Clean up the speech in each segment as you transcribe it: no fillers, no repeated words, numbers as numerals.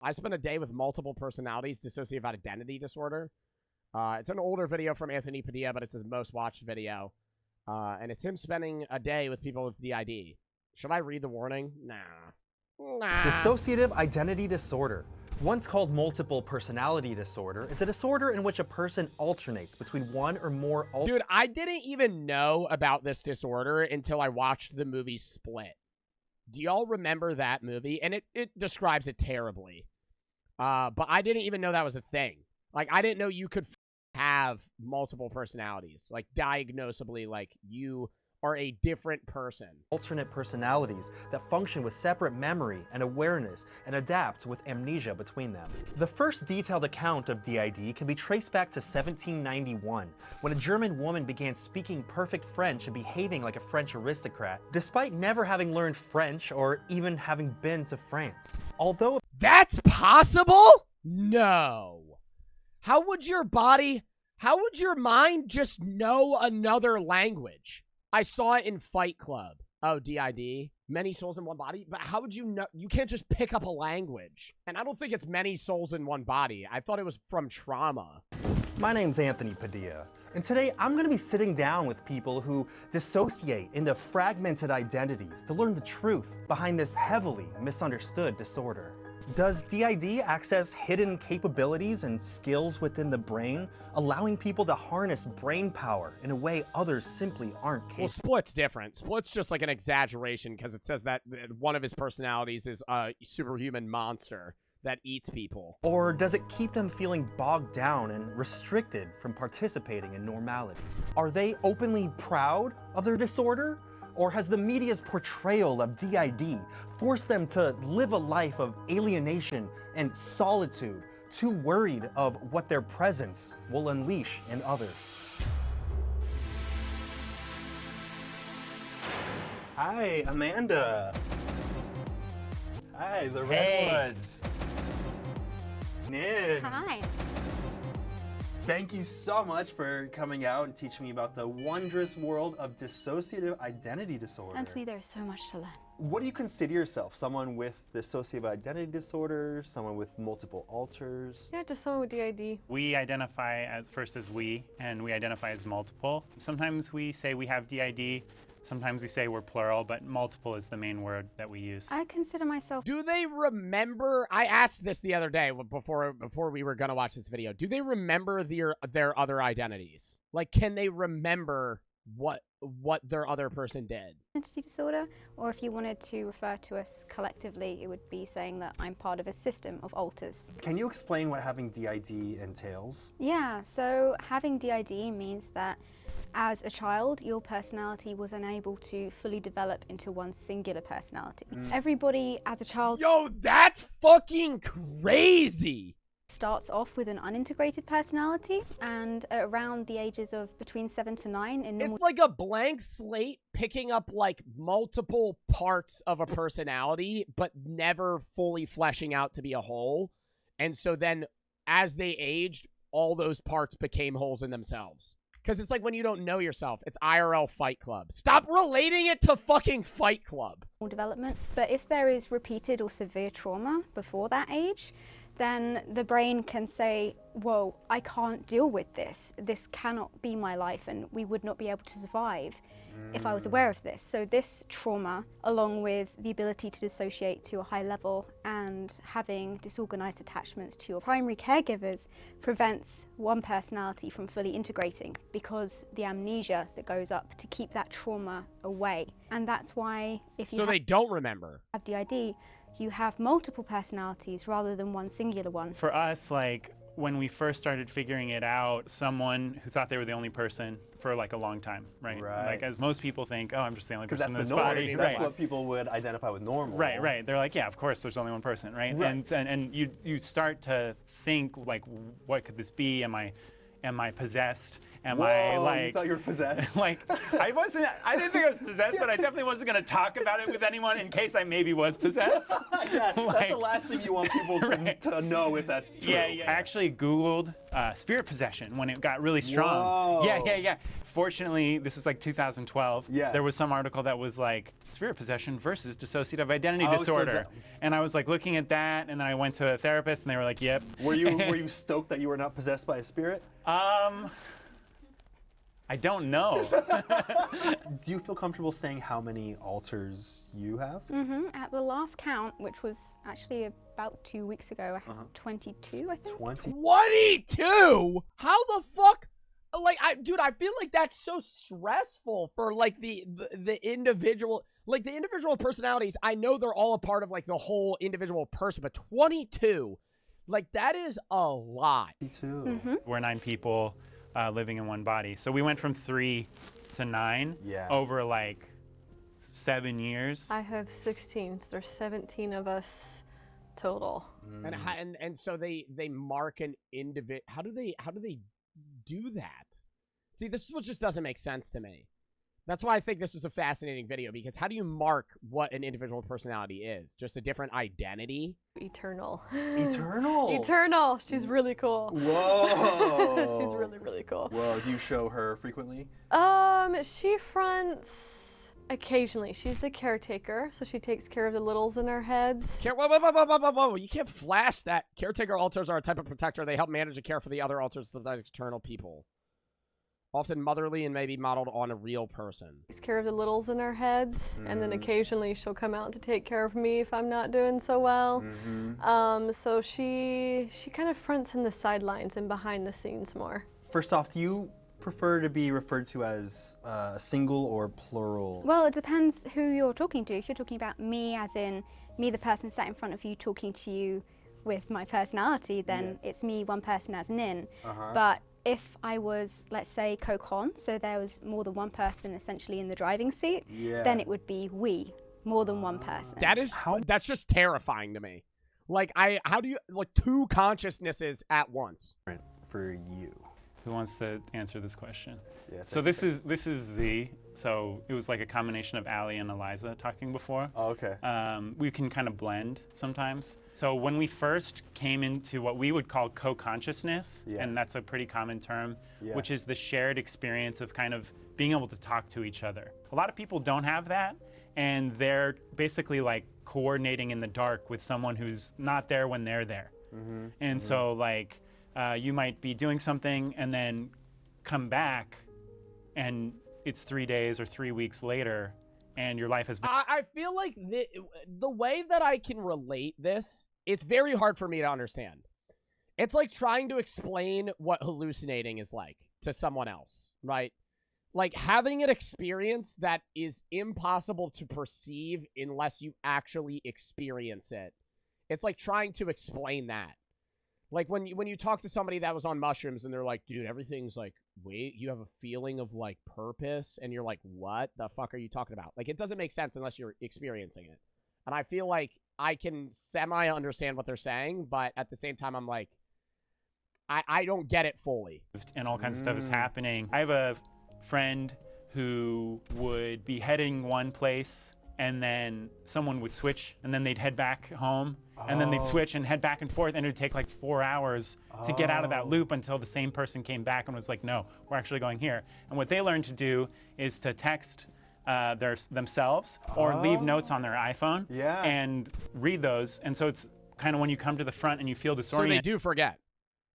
I spent a day with multiple personalities, dissociative identity disorder. It's an older video from Anthony Padilla, but it's his most watched video. And it's him spending a day with people with DID. Should I read the warning? Nah. Dissociative identity disorder, once called multiple personality disorder, is a disorder in which a person alternates between one or more. Dude, I didn't even know about this disorder until I watched the movie Split. Do y'all remember that movie? And it describes it terribly. But I didn't even know that was a thing. Like, I didn't know you could have multiple personalities. Like, diagnosably, like, you are a different person. Alternate personalities that function with separate memory and awareness and adapt with amnesia between them. The first detailed account of DID can be traced back to 1791, when a German woman began speaking perfect French and behaving like a French aristocrat, despite never having learned French or even having been to France. Although that's possible? No. How would your mind just know another language? I saw it in Fight Club. Oh, DID. Many souls in one body? But how would you know? You can't just pick up a language. And I don't think it's many souls in one body. I thought it was from trauma. My name's Anthony Padilla, and today I'm going to be sitting down with people who dissociate into fragmented identities to learn the truth behind this heavily misunderstood disorder. Does DID access hidden capabilities and skills within the brain, allowing people to harness brain power in a way others simply aren't capable? Well, Split's different. Split's just like an exaggeration because it says that one of his personalities is a superhuman monster that eats people. Or does it keep them feeling bogged down and restricted from participating in normality? Are they openly proud of their disorder? Or has the media's portrayal of DID forced them to live a life of alienation and solitude, too worried of what their presence will unleash in others? Hi, Amanda. Hi, the Redwoods. Nin. Hi. Thank you so much for coming out and teaching me about the wondrous world of dissociative identity disorder. Anthony, there's so much to learn. What do you consider yourself? Someone with dissociative identity disorder? Someone with multiple alters? Yeah, just someone with DID. We identify as we, and we identify as multiple. Sometimes we say we have DID. Sometimes we say we're plural, but multiple is the main word that we use. I consider myself... Do they remember... I asked this the other day before we were going to watch this video. Do they remember their other identities? Like, can they remember what their other person did? Identity disorder, or if you wanted to refer to us collectively, it would be saying that I'm part of a system of alters. Can you explain what having DID entails? Yeah, so having DID means that as a child, your personality was unable to fully develop into one singular personality. Everybody as a child... Yo, that's fucking crazy! ...starts off with an unintegrated personality, and around the ages of between 7 to 9 in normal... It's like a blank slate picking up like multiple parts of a personality, but never fully fleshing out to be a whole. And so then, as they aged, all those parts became wholes in themselves. Because it's like when you don't know yourself. It's IRL Fight Club. Stop relating it to fucking Fight Club. ...development. But if there is repeated or severe trauma before that age, then the brain can say, whoa, I can't deal with this. This cannot be my life, and we would not be able to survive if I was aware of this. So this trauma, along with the ability to dissociate to a high level and having disorganized attachments to your primary caregivers, prevents one personality from fully integrating because the amnesia that goes up to keep that trauma away. And that's why if you So they don't remember. have DID, you have multiple personalities rather than one singular one. For us, like, when we first started figuring it out, someone who thought they were the only person for like a long time, right? Like, as most people think, oh, I'm just the only person in this body. That's what people would identify with normal. Right. They're like, yeah, of course, there's only one person, right? And you start to think, like, what could this be? Am I possessed? Am I like... You thought you were possessed? Like, I didn't think I was possessed, but I definitely wasn't going to talk about it with anyone in case I maybe was possessed. Yeah, that's the last thing you want people to know if that's true. Yeah. I actually Googled spirit possession when it got really strong. Whoa. Yeah. Fortunately, this was like 2012. Yeah. There was some article that was like spirit possession versus dissociative identity Oh, so disorder. that- And I was like looking at that, and then I went to a therapist, and they were like, "Yep." Were you stoked that you were not possessed by a spirit? I don't know. Do you feel comfortable saying how many altars you have? At the last count, which was actually about 2 weeks ago, I had 22, I think. 20. 22? How the fuck? Like, dude, I feel like that's so stressful for like the individual, like the individual personalities. I know they're all a part of like the whole individual person, but 22, like that is a lot. 22. We're 9 people living in one body. So we went from 3 to 9 over like 7 years. I have 16. So there's 17 of us total. And so they mark an individual. How do they do that? See, this is what just doesn't make sense to me. That's why I think this is a fascinating video, because how do you mark what an individual personality is? Just a different identity? Eternal. Eternal? Eternal. She's really cool. Whoa. She's really, really cool. Whoa, do you show her frequently? She fronts occasionally. She's the caretaker, so she takes care of the littles in our heads. Whoa. You can't flash that. Caretaker altars are a type of protector. They help manage and care for the other altars of the external people. Often motherly and maybe modeled on a real person. Takes care of the littles in our heads, and then occasionally she'll come out to take care of me if I'm not doing so well. So she kind of fronts in the sidelines and behind the scenes more. First off, do you prefer to be referred to as single or plural? Well, it depends who you're talking to. If you're talking about me, as in me, the person sat in front of you, talking to you with my personality, then it's me, one person as Nin. But if I was, let's say, co-con, so there was more than one person essentially in the driving seat, then it would be we, more than one person. That's just terrifying to me. Like, how do you, like, 2 consciousnesses at once? For you. Who wants to answer this question? Yeah, so this is Z. So it was like a combination of Allie and Eliza talking before. Oh, okay. We can kind of blend sometimes. So when we first came into what we would call co-consciousness, and that's a pretty common term, which is the shared experience of kind of being able to talk to each other. A lot of people don't have that, and they're basically like coordinating in the dark with someone who's not there when they're there. And so like you might be doing something and then come back and it's 3 days or 3 weeks later and your life has been... I feel like the way that I can relate this, it's very hard for me to understand. It's like trying to explain what hallucinating is like to someone else, right? Like having an experience that is impossible to perceive unless you actually experience it. It's like trying to explain that. Like when you talk to somebody that was on mushrooms and they're like, dude, everything's like, wait, you have a feeling of like purpose, and you're like, what the fuck are you talking about? Like, it doesn't make sense unless you're experiencing it. And I feel like I can semi-understand what they're saying, but at the same time, I'm like, I don't get it fully. And all kinds of stuff is happening. I have a friend who would be heading one place and then someone would switch and then they'd head back home and then they'd switch and head back and forth, and it would take like 4 hours to get out of that loop until the same person came back and was like, no, we're actually going here. And what they learned to do is to text themselves or leave notes on their iPhone and read those. And so it's kind of when you come to the front and you feel disoriented. So they do forget.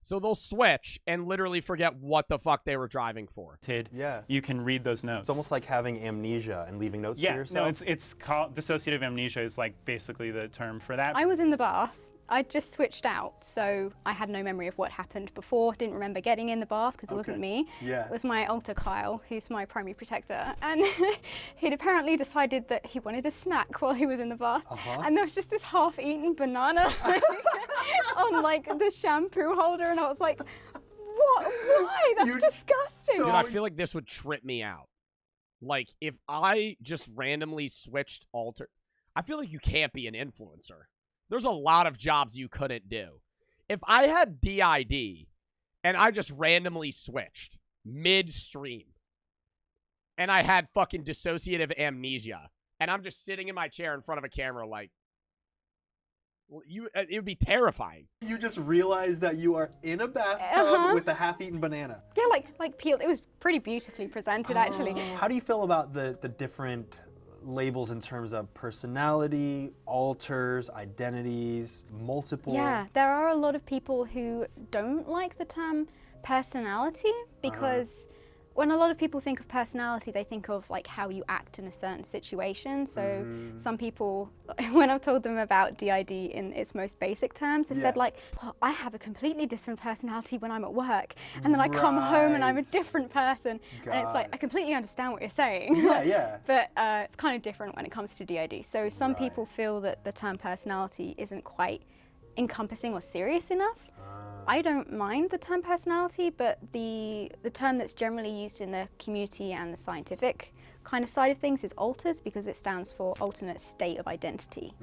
So they'll switch and literally forget what the fuck they were driving for. You can read those notes. It's almost like having amnesia and leaving notes for yourself. No, it's called dissociative amnesia is like basically the term for that. I was in the bath. I just switched out, so I had no memory of what happened before. Didn't remember getting in the bath because it wasn't me. It was my alter Kyle, who's my primary protector, and he'd apparently decided that he wanted a snack while he was in the bath, and there was just this half-eaten banana on like the shampoo holder, and I was like, "What? Why? That's disgusting." Dude, I feel like this would trip me out. Like if I just randomly switched alter, I feel like you can't be an influencer. There's a lot of jobs you couldn't do. If I had DID and I just randomly switched midstream and I had fucking dissociative amnesia and I'm just sitting in my chair in front of a camera like, it would be terrifying. You just realize that you are in a bathtub with a half-eaten banana. Yeah, like peeled. It was pretty beautifully presented, actually. How do you feel about the different labels in terms of personality, alters, identities, multiple? Yeah, there are a lot of people who don't like the term personality because when a lot of people think of personality, they think of like how you act in a certain situation. So some people, when I've told them about DID in its most basic terms, have said like, well, I have a completely different personality when I'm at work. And then I come home and I'm a different person. And it's like, I completely understand what you're saying. Yeah. But it's kind of different when it comes to DID. So some people feel that the term personality isn't quite encompassing or serious enough. I don't mind the term personality, but the term that's generally used in the community and the scientific kind of side of things is alters, because it stands for alternate state of identity.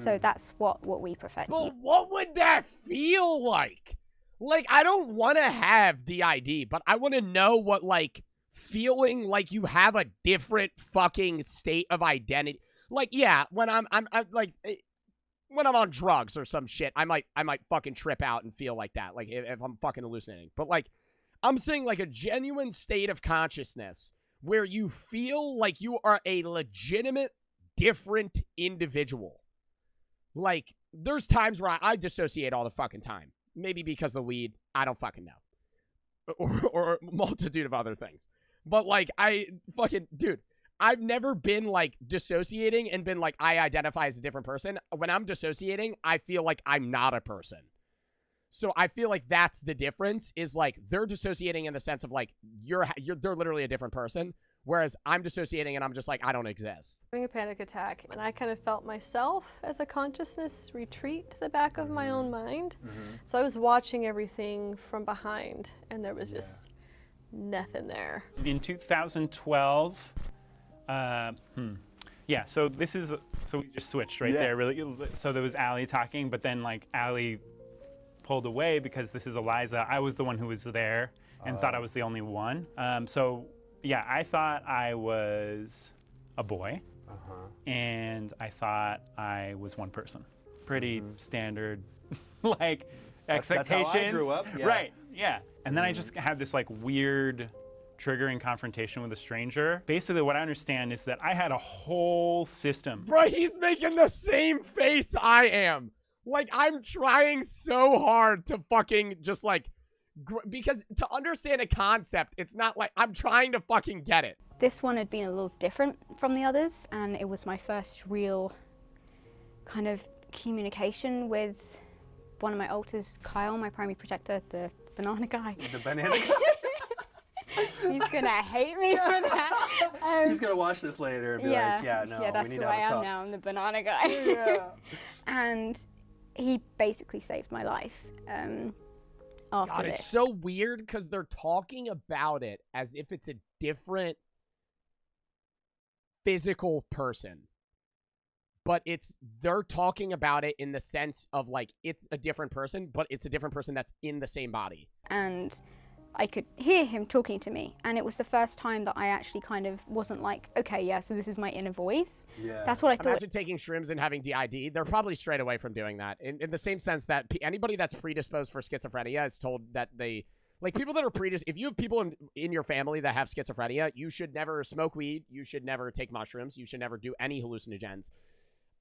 So that's what we prefer to use. Well, what would that feel like? Like, I don't want to have the ID, but I want to know what, like, feeling like you have a different fucking state of identity. Like, yeah, when I'm like, when I'm on drugs or some shit, I might fucking trip out and feel like that, like if I'm fucking hallucinating. But like, I'm saying like a genuine state of consciousness where you feel like you are a legitimate different individual. Like, there's times where I dissociate all the fucking time. Maybe because of the weed, I don't fucking know. Or a multitude of other things. But like, dude, I've never been like dissociating and been like, I identify as a different person. When I'm dissociating, I feel like I'm not a person. So I feel like that's the difference, is like they're dissociating in the sense of like they're literally a different person, whereas I'm dissociating and I'm just like, I don't exist. Having a panic attack, and I kind of felt myself as a consciousness retreat to the back of my own mind. So I was watching everything from behind, and there was just nothing there. In 2012, yeah, so we just switched right there, really. So there was Allie talking, but then like Allie pulled away because this is Eliza. I was the one who was there and thought I was the only one. So yeah, I thought I was a boy, and I thought I was one person. Pretty standard, like, expectations. That's how I grew up. Yeah. Right, yeah. And then I just had this like weird triggering confrontation with a stranger. Basically what I understand is that I had a whole system. Bro, he's making the same face I am. Like, I'm trying so hard to fucking just like, because to understand a concept, it's not like I'm trying to fucking get it. This one had been a little different from the others, and it was my first real kind of communication with one of my alters, Kyle, my primary protector, the banana guy. The banana guy? He's gonna hate me for that. He's gonna watch this later and be like, yeah, no, that's we need who to have I a am talk. now. I'm the banana guy. Yeah. And he basically saved my life after God, this. it's so weird because they're talking about it as if it's a different physical person. But they're talking about it in the sense of like, it's a different person, but it's a different person that's in the same body. And I could hear him talking to me, and it was the first time that I actually kind of wasn't like, okay, yeah, so this is my inner voice. Yeah. That's what I thought. Imagine taking shrooms and having DID. They're probably straight away from doing that. In the same sense that anybody that's predisposed for schizophrenia is told that they, like, people that are predisposed, if you have people in your family that have schizophrenia, you should never smoke weed, you should never take mushrooms, you should never do any hallucinogens.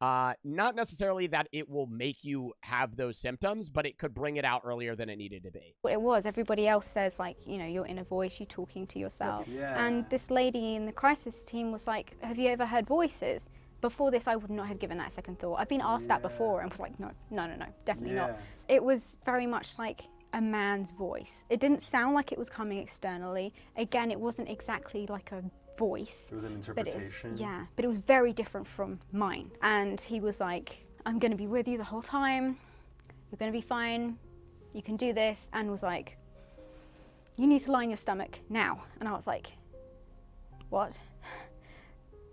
Not necessarily that it will make you have those symptoms, but it could bring it out earlier than it needed to be. What it was, everybody else says, like, you know, your inner voice, you talking to yourself. Yeah. And this lady in the crisis team was like, have you ever heard voices? Before this, I would not have given that a second thought. I've been asked that before and was like, no, definitely not. It was very much like a man's voice. It didn't sound like it was coming externally. Again, it wasn't exactly like a voice. It was an interpretation. But it was very different from mine. And he was like, I'm going to be with you the whole time. You're going to be fine. You can do this. And was like, you need to lie on your stomach now. And I was like, what?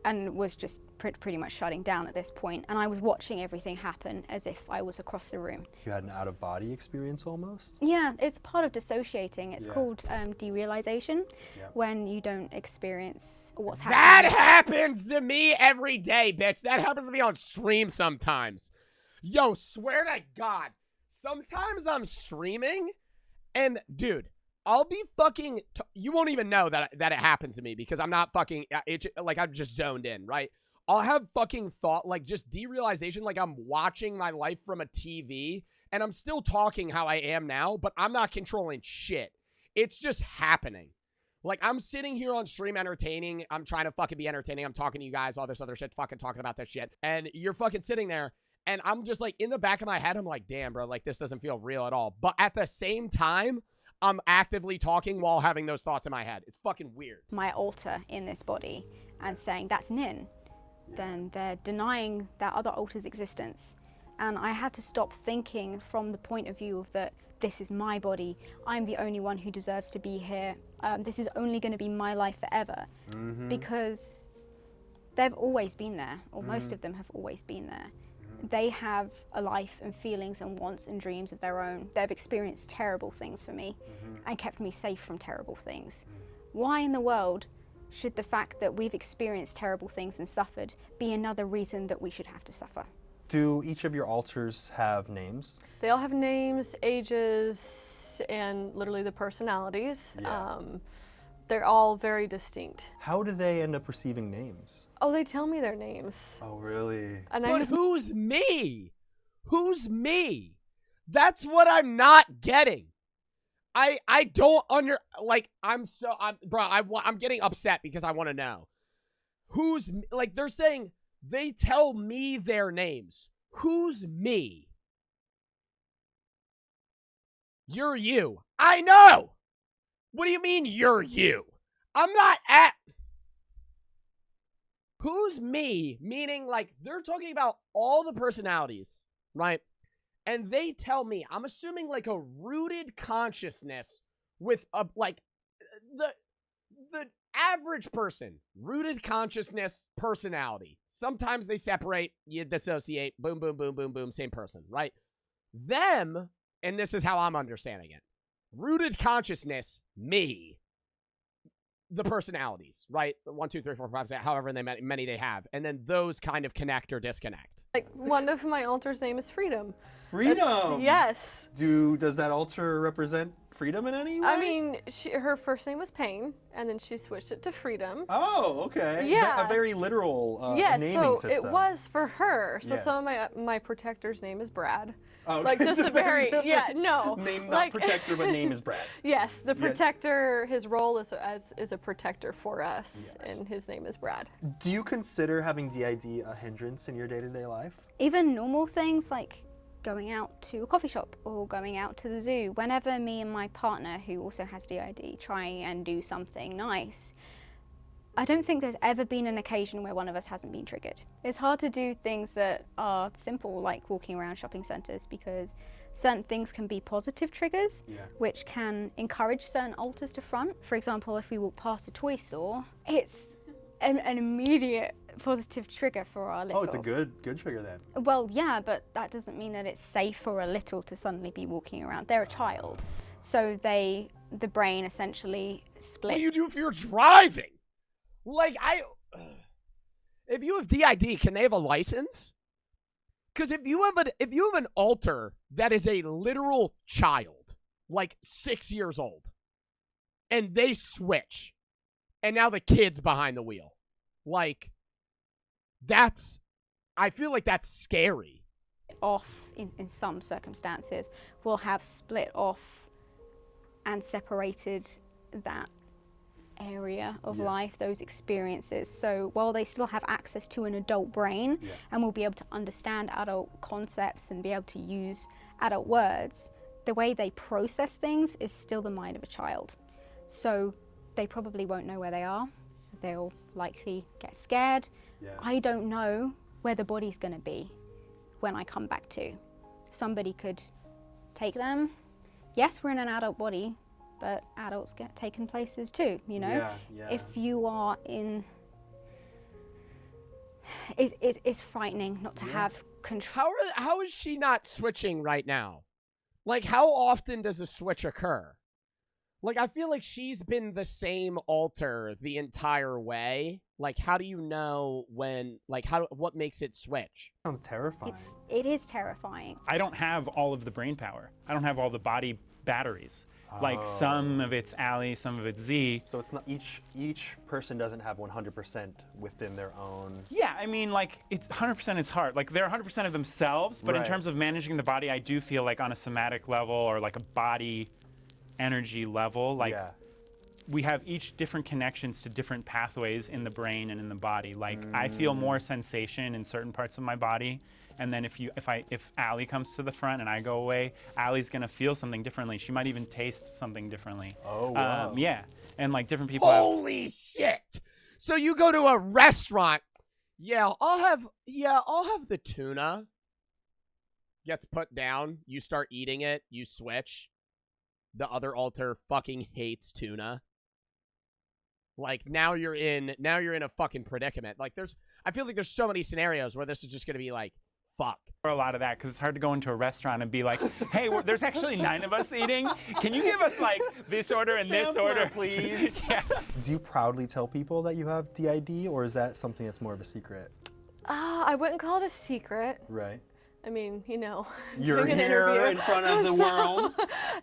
And was just pretty much shutting down at this point. And I was watching everything happen as if I was across the room. You had an out-of-body experience almost? Yeah, it's part of dissociating. It's called derealization, when you don't experience what's happening. That happens to me every day, bitch. That happens to me on stream sometimes. Yo, swear to God, sometimes I'm streaming, and dude, I'll be fucking. You won't even know that it happens to me because I'm not fucking. Like I'm just zoned in, right? I'll have fucking thought, like just derealization, like I'm watching my life from a TV, and I'm still talking how I am now, but I'm not controlling shit. It's just happening. Like, I'm sitting here on stream entertaining. I'm trying to fucking be entertaining. I'm talking to you guys, all this other shit, fucking talking about this shit. And you're fucking sitting there, and I'm just like, in the back of my head, I'm like, damn, bro, like, this doesn't feel real at all. But at the same time, I'm actively talking while having those thoughts in my head. It's fucking weird. My alter in this body and saying that's Nin, then they're denying that other alter's existence. And I had to stop thinking from the point of view of that this is my body, I'm the only one who deserves to be here, this is only going to be my life forever. Because they've always been there, or most of them have always been there. They have a life and feelings and wants and dreams of their own. They've experienced terrible things for me and kept me safe from terrible things. Why in the world should the fact that we've experienced terrible things and suffered be another reason that we should have to suffer? Do each of your alters have names? They all have names, ages, and literally the personalities. Yeah. They're all very distinct. How do they end up receiving names? Oh, they tell me their names. Oh, really? And But who's me? Who's me? That's what I'm not getting. I don't I'm getting upset because I want to know. Who's, like, they're saying they tell me their names. Who's me? You're you. I know. What do you mean you're you? I'm not at. Who's me? Meaning, like, they're talking about all the personalities, right? And they tell me, I'm assuming like a rooted consciousness with a, like, the average person, rooted consciousness, personality. Sometimes they separate, you dissociate, boom, boom, boom, boom, boom, same person, right? Them, and this is how I'm understanding it, rooted consciousness, me, the personalities, right? 1, 2, 3, 4, 5, 6, however many they have, and then those kind of connect or disconnect. Like, one of my alters' name is Freedom. Freedom! Yes. Does that alter represent freedom in any way? I mean, her first name was Pain, and then she switched it to Freedom. Oh, okay. Yeah. A very literal Yes, naming so system. it was for her. So Yes. some of my protector's name is Brad. Oh, okay. Like, just So a very, yeah, no. Name not like, protector, but name is Brad. Yes, the Yes. protector, his role is a protector for us, Yes. and his name is Brad. Do you consider having DID a hindrance in your day-to-day life? Even normal things like going out to a coffee shop or going out to the zoo, whenever me and my partner, who also has DID, try and do something nice, I don't think there's ever been an occasion where one of us hasn't been triggered. It's hard to do things that are simple, like walking around shopping centres, because certain things can be positive triggers, which can encourage certain alters to front. For example, if we walk past a toy store, it's an immediate positive trigger for our littles. Oh, it's a good trigger then. Well, yeah, but that doesn't mean that it's safe for a little to suddenly be walking around. They're a child, so the brain essentially split. What do you do if you're driving? Like, if you have DID, can they have a license? Because if you have an alter that is a literal child, like 6 years old, and they switch, and now the kid's behind the wheel, like, I feel like that's scary. Off in some circumstances will have split off and separated that area of life, those experiences. So while they still have access to an adult brain and will be able to understand adult concepts and be able to use adult words, the way they process things is still the mind of a child. So they probably won't know where they are. They'll likely get scared. I don't know where the body's going to be when I come back to. Somebody could take them. Yes, we're in an adult body, but adults get taken places too, you know? If you are in... It's frightening not to have control. How is she not switching right now? Like, how often does a switch occur? Like, I feel like she's been the same alter the entire way. Like, how do you know when, like, what makes it switch? Sounds terrifying. It is terrifying. I don't have all of the brain power. I don't have all the body batteries. Like some of it's Allie, some of it's Z. So it's not each person doesn't have 100% within their own. Yeah, I mean, like, it's 100% is hard. Like, they're 100% of themselves, but in Right. terms of managing the body, I do feel like on a somatic level or like a body energy level, like Yeah. we have each different connections to different pathways in the brain and in the body. Like, I feel more sensation in certain parts of my body. And then if Allie comes to the front and I go away, Allie's gonna feel something differently. She might even taste something differently. Oh, wow. Yeah, and like different people have. Holy shit! So you go to a restaurant. Yeah, I'll have the tuna. Gets put down. You start eating it. You switch. The other alter fucking hates tuna. Like, now you're in a fucking predicament. Like, I feel like there's so many scenarios where this is just gonna be like, fuck. A lot of that because it's hard to go into a restaurant and be like, hey, there's actually 9 of us eating. Can you give us like this order and this order, please? Yeah. Do you proudly tell people that you have DID, or is that something that's more of a secret? I wouldn't call it a secret. Right. I mean, you know, You're doing an here interview. in front of the world.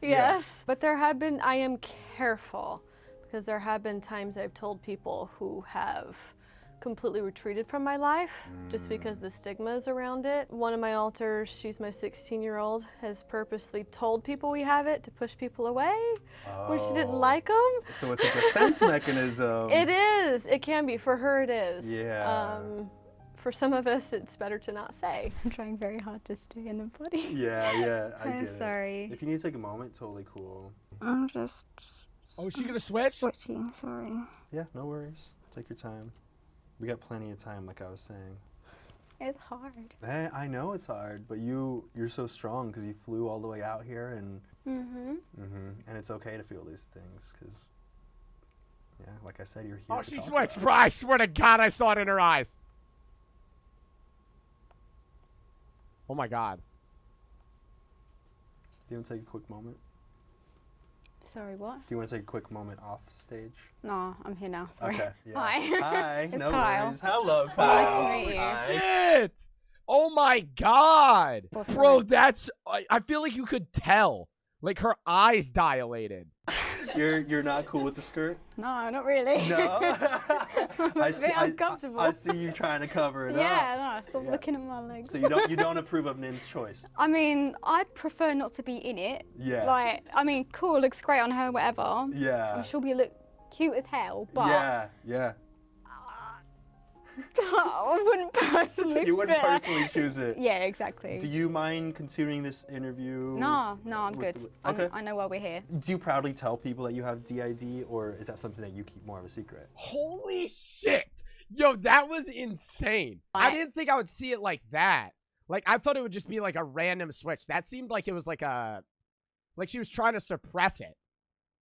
Yes, but I am careful because there have been times I've told people who have completely retreated from my life just because the stigma is around it. One of my alters, she's my 16-year-old, has purposely told people we have it to push people away when she didn't like them. So it's a defense mechanism. It is. It can be. For her, it is. Yeah. For some of us, it's better to not say. I'm trying very hard to stay in the body. Yeah, I I'm get it. sorry. If you need to take a moment, totally cool. I'm just Oh, is she gonna switch? switching, sorry. Yeah, no worries. Take your time. We got plenty of time, like I was saying. It's hard. Hey, I know it's hard, but you're so strong because you flew all the way out here, and and it's okay to feel these things because, yeah, like I said, you're here. Oh, to she talk switched. about Bro, I swear to God, I saw it in her eyes. Oh my God. Do you want to take a quick moment? Sorry, what? Do you want to take a quick moment off stage? No, I'm here now, sorry. Okay. Yeah. Hi. Hi. It's No Kyle. worries. Hello, Kyle. Nice to meet you. Hi. Shit! Oh my God. What's Bro, right? that's... I feel like you could tell. Like, her eyes dilated. You're not cool with the skirt? No, not really. No. I'm a bit uncomfortable. I see you trying to cover it up. Yeah, no, stop looking at my legs. So you don't approve of Nin's choice? I mean, I'd prefer not to be in it. Yeah. Like, I mean, cool, looks great on her, whatever. Yeah. I'm sure we look cute as hell, but Yeah. I wouldn't personally. You wouldn't fit. personally choose it. Yeah, exactly. Do you mind continuing this interview? No, I'm with good. Okay. I know why we're here. Do you proudly tell people that you have DID, or is that something that you keep more of a secret? Holy shit. Yo, that was insane. I didn't think I would see it like that. Like, I thought it would just be like a random switch. That seemed like it was like she was trying to suppress it.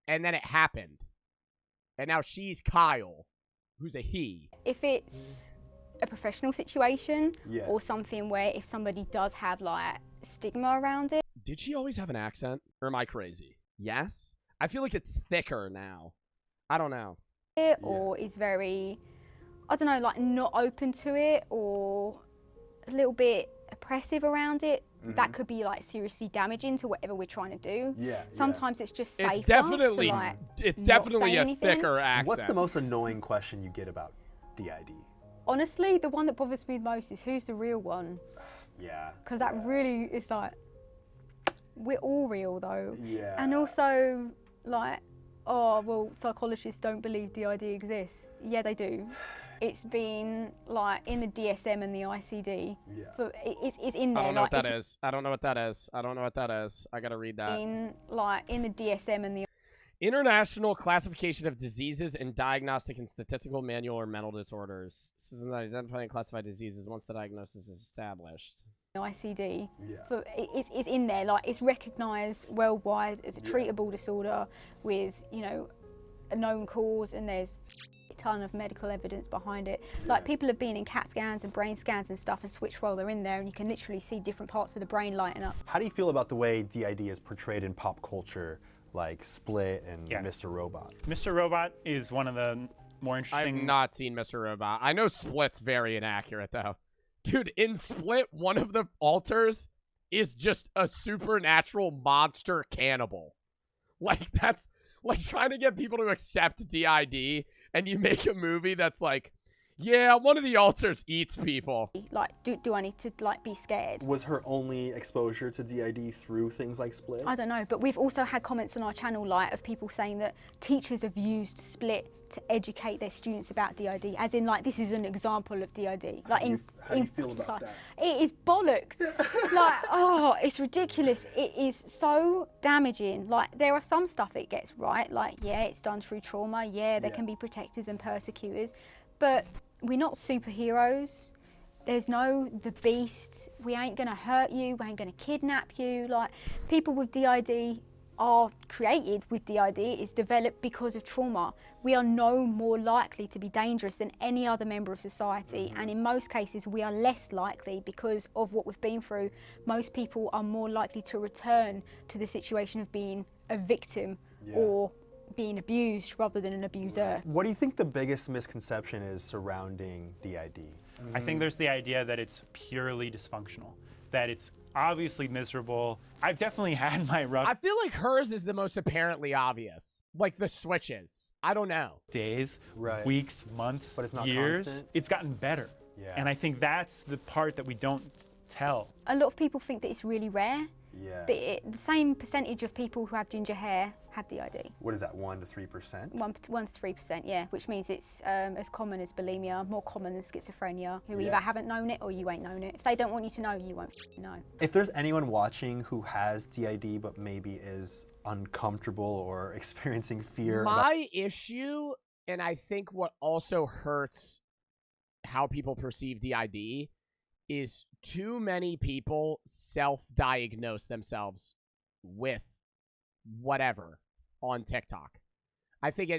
And then it happened. And now she's Kyle, who's a he. If it's a professional situation Yeah. or something where if somebody does have like stigma around it, Did she always have an accent? Or am I crazy? Yes? I feel like it's thicker now. I don't know. or is very, I don't know, like not open to it or a little bit oppressive around it, that could be like seriously damaging to whatever we're trying to do. Yeah. Sometimes it's just safer It's definitely to like it's not definitely say a anything. thicker accent. What's the most annoying question you get about DID? Honestly, the one that bothers me the most is who's the real one? Yeah. Because that really is like, we're all real though. Yeah. And also, like, oh, well, psychologists don't believe DID exists. Yeah, they do. It's been, like, in the DSM and the ICD. Yeah. But it's in there. I don't know like, what that is. I don't know what that is. I don't know what that is. I gotta read that. in the DSM and the International Classification of Diseases and Diagnostic and Statistical Manual or Mental Disorders. This is identifying and classify diseases once the diagnosis is established. ICD. Yeah. But it's in there. Like, it's recognised worldwide as a treatable disorder with, you know, a known cause, and there's a ton of medical evidence behind it. Like, people have been in CAT scans and brain scans and stuff and switched while they're in there, and you can literally see different parts of the brain lighting up. How do you feel about the way DID is portrayed in pop culture? like Split and Yeah. Mr. Robot. Mr. Robot is one of the more I've interesting. not seen Mr. Robot. I know Split's very inaccurate, though. Dude, in Split, one of the alters is just a supernatural monster cannibal. Like, that's like trying to get people to accept DID, and you make a movie that's like, yeah, one of the alters eats people. Like, do I need to like be scared? Was her only exposure to DID through things like Split? I don't know, but we've also had comments on our channel, like, of people saying that teachers have used Split to educate their students about DID, as in, like, this is an example of DID. Like, How do you feel about that? It is bollocks. Like, oh, it's ridiculous. It is so damaging. Like, there are some stuff it gets right. Like, yeah, it's done through trauma. Yeah, there can be protectors and persecutors, but we're not superheroes. There's no the beast. We ain't gonna hurt you. We ain't gonna kidnap you. Like, people with DID are created with DID. It's developed because of trauma. We are no more likely to be dangerous than any other member of society. And in most cases, we are less likely because of what we've been through. Most people are more likely to return to the situation of being a victim or being abused rather than an abuser. What do you think the biggest misconception is surrounding DID? I think there's the idea that it's purely dysfunctional, that it's obviously miserable. I've definitely had my rough I feel like hers is the most apparently obvious. Like the switches. I don't know. days, Right. weeks, months, But it's not years. constant? It's gotten better. Yeah. And I think that's the part that we don't tell. A lot of people think that it's really rare, Yeah. but the same percentage of people who have ginger hair have DID. What is that, 1 to 3%? 1 to 3%, yeah, which means it's as common as bulimia, more common than schizophrenia. Who Yeah. either haven't known it or you ain't known it. If they don't want you to know, you won't know. If there's anyone watching who has DID but maybe is uncomfortable or experiencing fear about My issue, and I think what also hurts how people perceive DID, is too many people self-diagnose themselves with whatever on TikTok. I think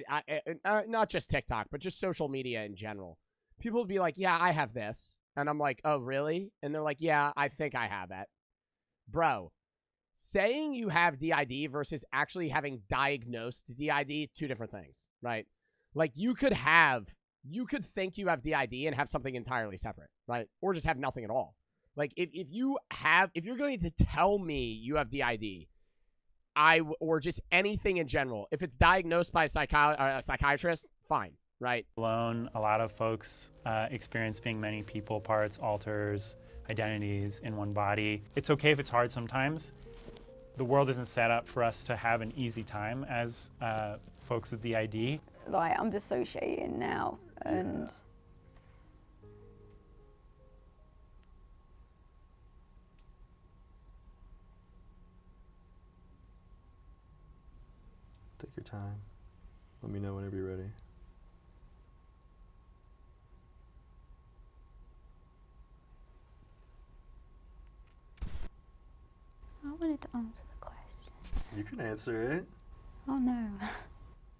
not just TikTok, but just social media in general. People will be like, yeah, I have this. And I'm like, oh, really? And they're like, yeah, I think I have it. Bro, saying you have DID versus actually having diagnosed DID, two different things, right? Like, you could think you have DID and have something entirely separate, right? Or just have nothing at all. Like, if you're going to tell me you have DID, or just anything in general, if it's diagnosed by a psychiatrist, fine, right? Alone, a lot of folks experience being many people, parts, alters, identities in one body. It's okay if it's hard sometimes. The world isn't set up for us to have an easy time as folks with DID. Like, I'm dissociating now, and Take your time. Let me know whenever you're ready. I wanted to answer the question. You can answer it. Oh no,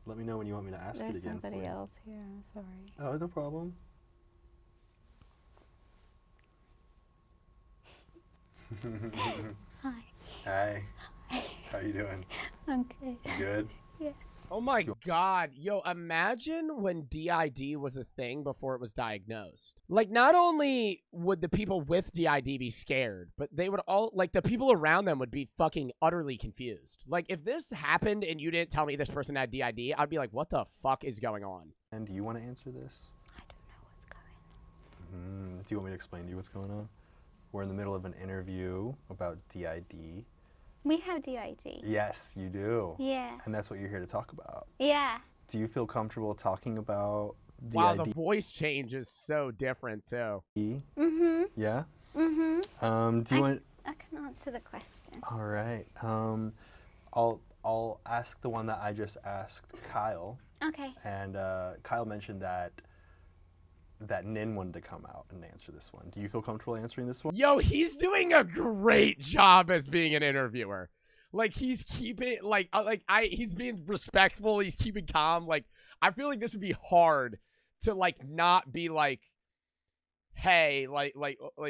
Let me know when you want me to ask it there's again for somebody you. else here, I'm sorry. Oh, no problem. Hi, Hi. How you doing? I'm good. You good? Oh my God. Yo, imagine when DID was a thing before it was diagnosed. Like, not only would the people with DID be scared, but they would all, like, the people around them would be fucking utterly confused. Like, if this happened and you didn't tell me this person had DID, I'd be like, what the fuck is going on? And do you want to answer this? I don't know what's going on. Do you want me to explain to you what's going on? We're in the middle of an interview about DID. We have DID. Yes, you do. Yeah. And that's what you're here to talk about. Yeah. Do you feel comfortable talking about DID? Wow, the voice change is so different, too. Mhm. Yeah? Mhm. Do you want... I can answer the question. All right. I'll ask the one that I just asked Kyle. Okay. And Kyle mentioned that Nin wanted to come out and answer this one. Do you feel comfortable answering this one? Yo, he's doing a great job as being an interviewer. Like, he's keeping, he's being respectful. He's keeping calm. Like, I feel like this would be hard to, like, not be like, hey, like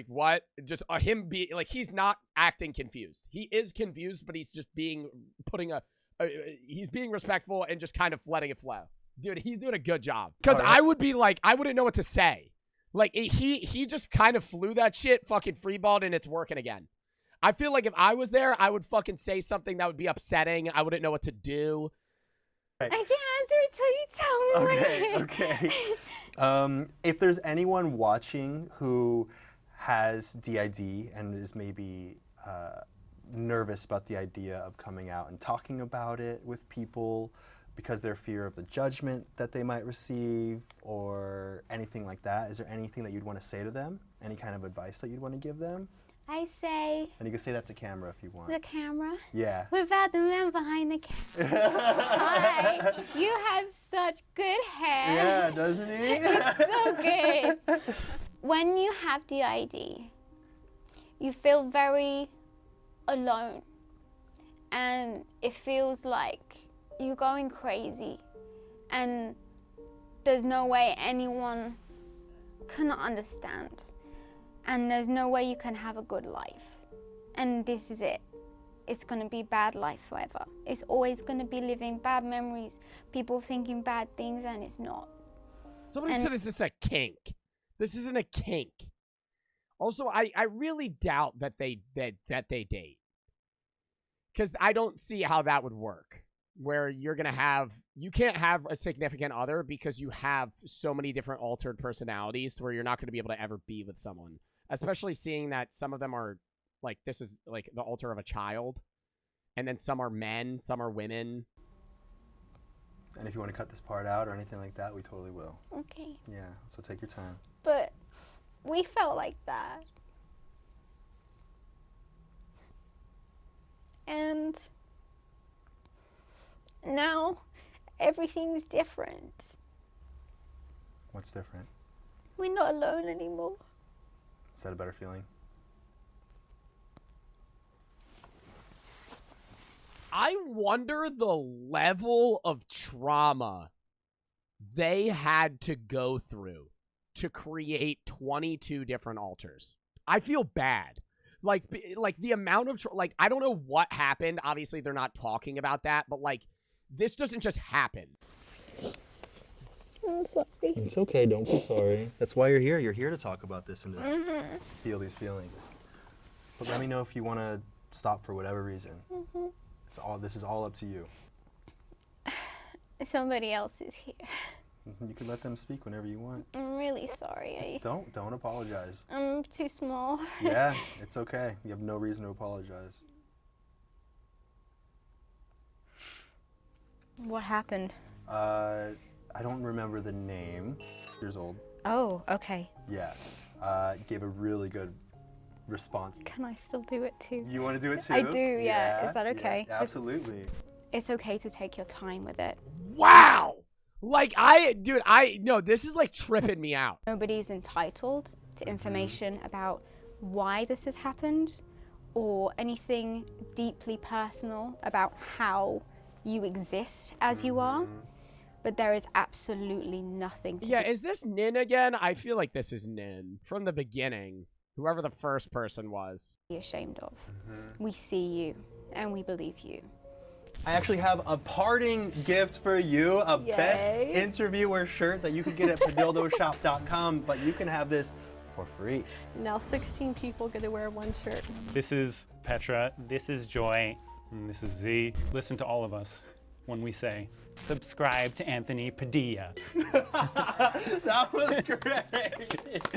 what? Just him be like, he's not acting confused. He is confused, but he's just putting a he's being respectful and just kind of letting it flow. Dude, he's doing a good job. Because I would be like, I wouldn't know what to say. Like, he just kind of flew that shit, fucking freeballed, and it's working again. I feel like if I was there, I would fucking say something that would be upsetting. I wouldn't know what to do. I can't answer it till you tell me. Okay. If there's anyone watching who has DID and is maybe nervous about the idea of coming out and talking about it with people because their fear of the judgment that they might receive or anything like that, is there anything that you'd want to say to them? Any kind of advice that you'd want to give them? I say. And you can say that to camera if you want. The camera? Yeah. What about the man behind the camera? Hi, you have such good hair. Yeah, doesn't he? It's so good. When you have DID, you feel very alone. And it feels like you're going crazy. And there's no way anyone can understand. And there's no way you can have a good life. And this is it. It's gonna be bad life forever. It's always gonna be living bad memories, people thinking bad things, and it's not. Somebody said, is this a kink? This isn't a kink. Also, I really doubt that they date. Because I don't see how that would work. Where you can't have a significant other because you have so many different altered personalities where you're not going to be able to ever be with someone. Especially seeing that some of them are, like, this is, like, the alter of a child. And then some are men, some are women. And if you want to cut this part out or anything like that, we totally will. Okay. Yeah, so take your time. But we felt like that. And now everything's different. What's different? We're not alone anymore. Is that a better feeling? I wonder the level of trauma they had to go through to create 22 different alters. I feel bad. Like the amount of, like, I don't know what happened. Obviously, they're not talking about that, but, like, this doesn't just happen. I'm sorry. It's okay, don't be sorry. That's why you're here. You're here to talk about this and to feel these feelings. But let me know if you want to stop for whatever reason. This is all up to you. Somebody else is here. You can let them speak whenever you want. I'm really sorry. Don't apologize. I'm too small. Yeah, it's okay. You have no reason to apologize. What happened? I don't remember the name. Years old. Oh, okay. Yeah. Gave a really good response. Can I still do it too? You want to do it too? I do, yeah. Is that okay? Yeah, absolutely. It's okay to take your time with it. Wow! Like, no, this is, like, tripping me out. Nobody's entitled to information about why this has happened or anything deeply personal about how you exist as you are. But there is absolutely nothing to Yeah, is this Nin again? I feel like this is Nin from the beginning. Whoever the first person was. be ashamed of. We see you and we believe you. I actually have a parting gift for you, a Yay. best interviewer shirt that you can get at padildoshop.com, but you can have this for free. Now 16 people get to wear one shirt. This is Petra, this is Joy, and this is Z. Listen to all of us when we say, subscribe to Anthony Padilla. That was great.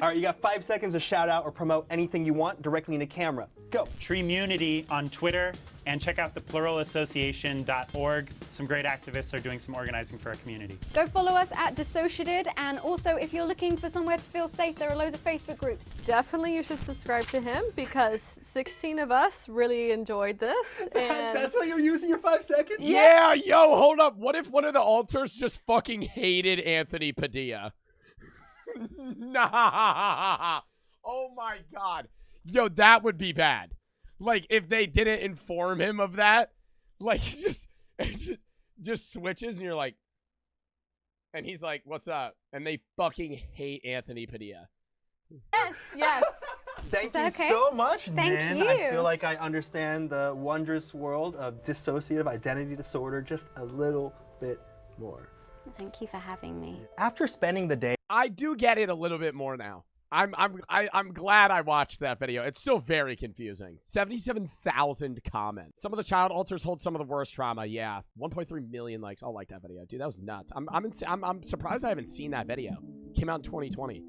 All right, you got 5 seconds to shout out or promote anything you want directly into camera. Go. Treemunity on Twitter, and check out the pluralassociation.org. Some great activists are doing some organizing for our community. Go follow us at Dissociative, and also if you're looking for somewhere to feel safe, there are loads of Facebook groups. Definitely you should subscribe to him because 16 of us really enjoyed this. And That's why you're using your 5 seconds? Yeah, yo, hold up. What if one of the alters just fucking hated Anthony Padilla? Nah. Oh my god. Yo, that would be bad. Like, if they didn't inform him of that, like, it just switches, and you're like, and he's like, what's up? And they fucking hate Anthony Padilla. yes. Thank you that okay? so much, Thank Nin. you. I feel like I understand the wondrous world of dissociative identity disorder just a little bit more. Thank you for having me. After spending the day I do get it a little bit more now. I'm glad I watched that video. It's still very confusing. 77,000 comments. Some of the child alters hold some of the worst trauma. Yeah, 1.3 million likes. I'll like that video, dude. That was nuts. I'm surprised I haven't seen that video. Came out in 2020.